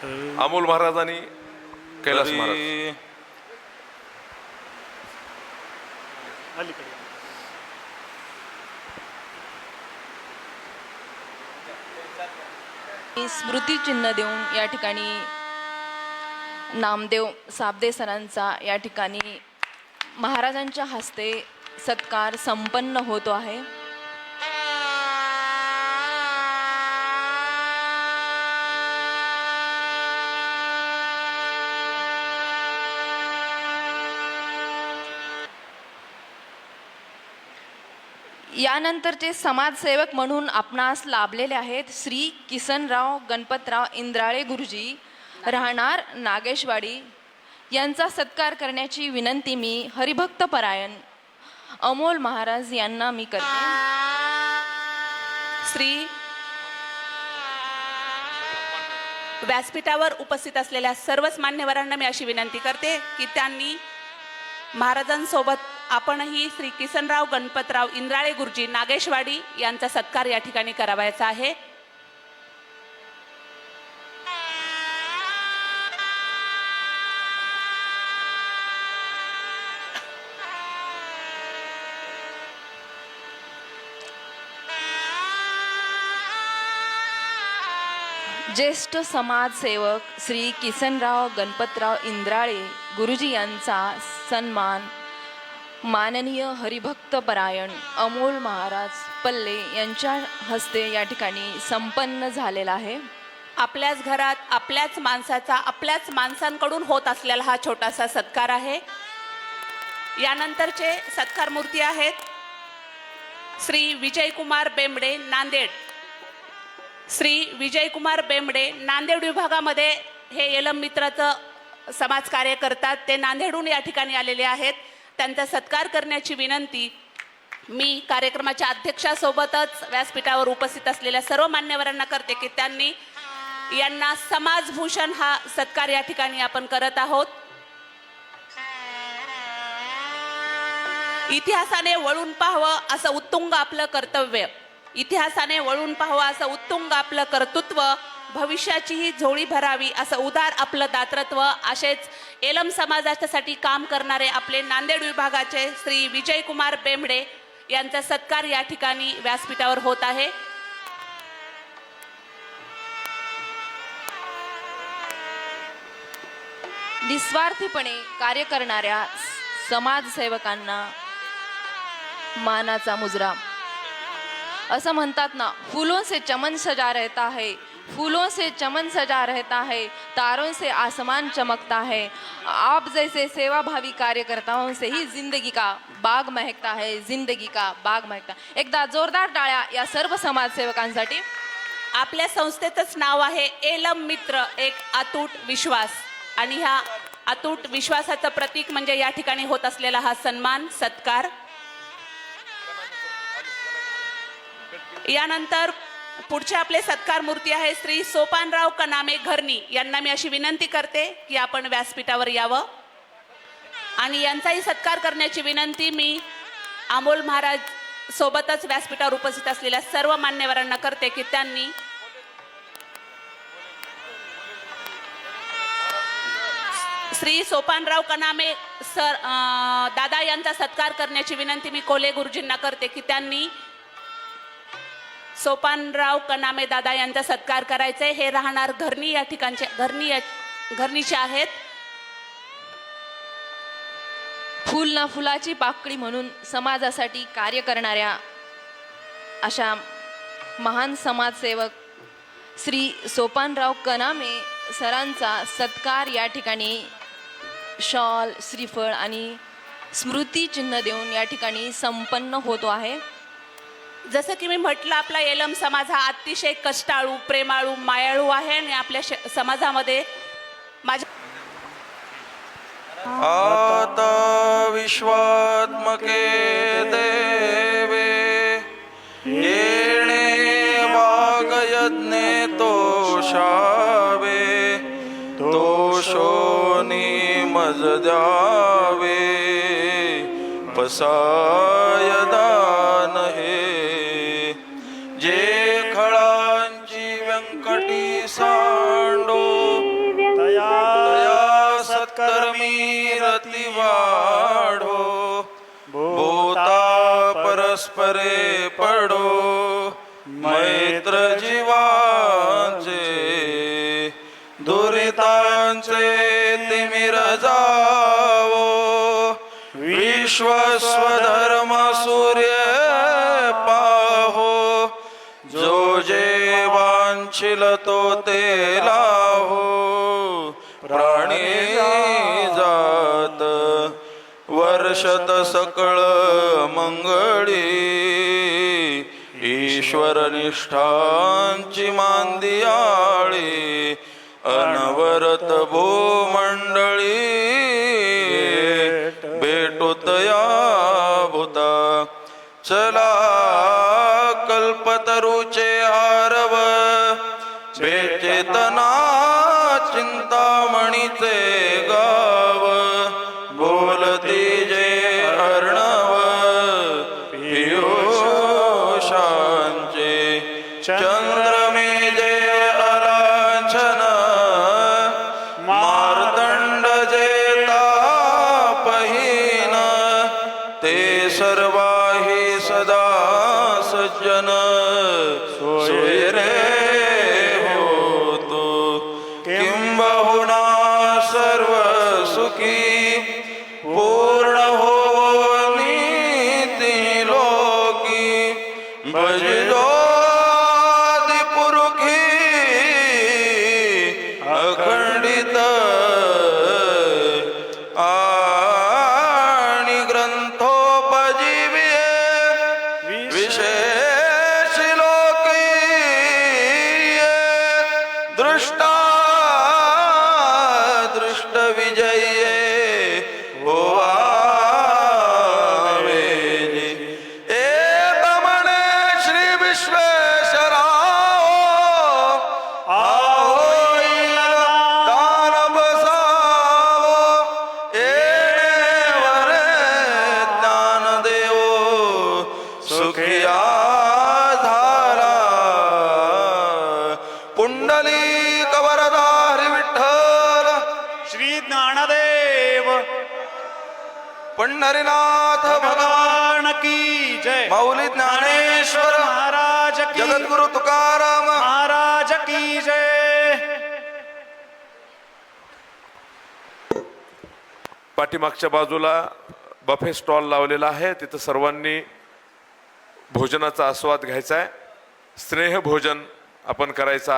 अमोल महाराज आणि कैलास महाराज. स्मृती चिन्ह देऊन या ठिकाणी नामदेव साबदे सरांचा या ठिकाणी महाराजांच्या हस्ते सत्कार संपन्न होतो आहे. यानंतरचे समाजसेवक म्हणून आपणास लाभलेले आहेत श्री किसनराव गणपतराव इंद्राळे गुरुजी, राहणार नागेशवाडी. यांचा सत्कार करण्याची विनंती मी हरिभक्त परायण अमोल महाराज यांना मी करते. श्री व्यासपीठावर उपस्थित असलेल्या सर्वच मान्यवरांना मी अशी विनंती करते की त्यांनी महाराजांसोबत आपणही श्री किसनराव गणपतराव इंद्राळे गुरुजी नागेशवाडी यांचा सत्कार या ठिकाणी करावायचा आहे. ज्येष्ठ समाजसेवक श्री किसनराव गणपतराव इंद्राळे गुरुजी यांचा सन्मान माननीय हरिभक्त परायण अमोल महाराज पल्ले यांच्या हस्ते या ठिकाणी संपन्न झालेला आहे. आपल्याच घरात आपल्याच माणसांकडून होत असलेला हा छोटासा सत्कार आहे. यानंतरचे सत्कार मूर्ती आहेत श्री विजयकुमार बेंबडे नांदेड. श्री विजयकुमार बेंबडे नांदेड विभागामध्ये हे येलम मित्राचं समाजकार्य करतात. ते नांदेडहून या ठिकाणी आलेले आहेत. त्यांचा सत्कार करण्याची विनंती मी कार्यक्रमाच्या अध्यक्षासोबतच व्यासपीठावर उपस्थित असलेल्या सर्व मान्यवरांना करते की त्यांनी यांना समाजभूषण हा सत्कार या ठिकाणी आपण करत आहोत. इतिहासाने वळून पाहावं असं उत्तुंग आपलं कर्तव्य, इतिहासाने वळून पाहावं असं उत्तुंग आपलं कर्तृत्व, भविष्याचीही झोळी भरावी असं उदार आपलं दातृत्व, असेच एलम समाजासाठी काम करणारे आपले नांदेड विभागाचे श्री विजयकुमार बेंबडे यांचा सत्कार या ठिकाणी व्यासपीठावर होत आहे. निस्वार्थीपणे कार्य करणाऱ्या समाजसेवकांना मानाचा मुजरा. असं म्हणतात ना, फूलों से चमन सजा रहता है, फूलों से चमन सजा रहता है, तारों से आसमान चमकता है. आप जैसे सेवाभावी कार्यकर्ताओं से ही जिंदगी का बाग महकता है, जिंदगी का बाग महकता. एकदा जोरदार टाळ्या या सर्व समाजसेवकांसाठी. आपल्या संस्थेचंच नाव आहे एलम मित्र, एक अतूट विश्वास, आणि ह्या अतूट विश्वासाचं प्रतीक म्हणजे या ठिकाणी होत असलेला हा सन्मान सत्कार. यानंतर पुढचे आपले सत्कार मूर्ती आहे श्री सोपानराव कनामे घरणी. यांना मी अशी विनंती करते की आपण व्यासपीठावर यावं आणि यांचाही सत्कार करण्याची विनंती मी अमोल महाराज सोबतच व्यासपीठावर उपस्थित असलेल्या सर्व मान्यवरांना करते की त्यांनी श्री सोपानराव कनामे सर दादा यांचा सत्कार करण्याची विनंती मी कोले गुरुजींना करते की त्यांनी सोपानराव कनामे दादा यांचा सत्कार करायचे. हे राहणार घरणी या ठिकाणचे घरणीचे आहेत. फूल ना फुलाची पाकळी म्हणून समाजासाठी कार्य करणाऱ्या अशा महान समाजसेवक श्री सोपानराव कनामे सरांचा सत्कार या ठिकाणी शॉल, श्रीफळ आणि स्मृती चिन्ह देऊन या ठिकाणी संपन्न होतो आहे. जसं की मी म्हटलं, आपला एलम समाज हा अतिशय कष्टाळू, प्रेमाळू, मायाळू आहे आणि आपल्या समाजामध्ये आता विश्वात्मके देवे येणे वागयज्ञे तोषावे, तोषोनी मज द्यावे, पसाय दान हे. जे खळांची व्यंकटी सांडो वाढो भूता परस्परे पडो मैत्र जीवांचे दुरितांचे तिमिर जावो विश्वस्वधर्म सूर्य पाहो जो जे वांछिल तो ते लाहो प्राणी जात वर्षत सकळ मंगळी ईश्वर निष्ठांची मांदियाळी अनवरत भूमंडळी भेटुतया भूता चला कल्पतरुचे आरव बेचेतना चिंतामणीचे गाव बोलती जे अर्णव पियुषांचे चंद्रमे जे अलांछन मार्दंड जे तापहीन ते सर्वाही सदा सज्जन सोयरे होतो किंबहुना सर्व सुखी पूर्ण हो नीती लोकी भजलो पुरुखी अखंडित आणि ग्रंथोपजीव्ये विशेष लोकी दृष्टा दृष्ट विजये होवावे एक म्हणे श्री विश्वेश्वराव आहोईल दान बसावो येणेवरे ज्ञान देवो सुखिया झाला पुंडलिक वरदा हरी विठ्ठल श्री ज्ञानदेव पंढरीनाथ भगवान भगवान की जय माऊली ज्ञानेश्वर महाराज की जगद्गुरु तुकाराम महाराज की जय. पाठीमागच्या बाजूला बफे स्टॉल लावलेला आहे. तिथं सर्वांनी भोजनाचा आस्वाद घ्यायचा आहे. स्नेह भोजन आपण करायचं आहे.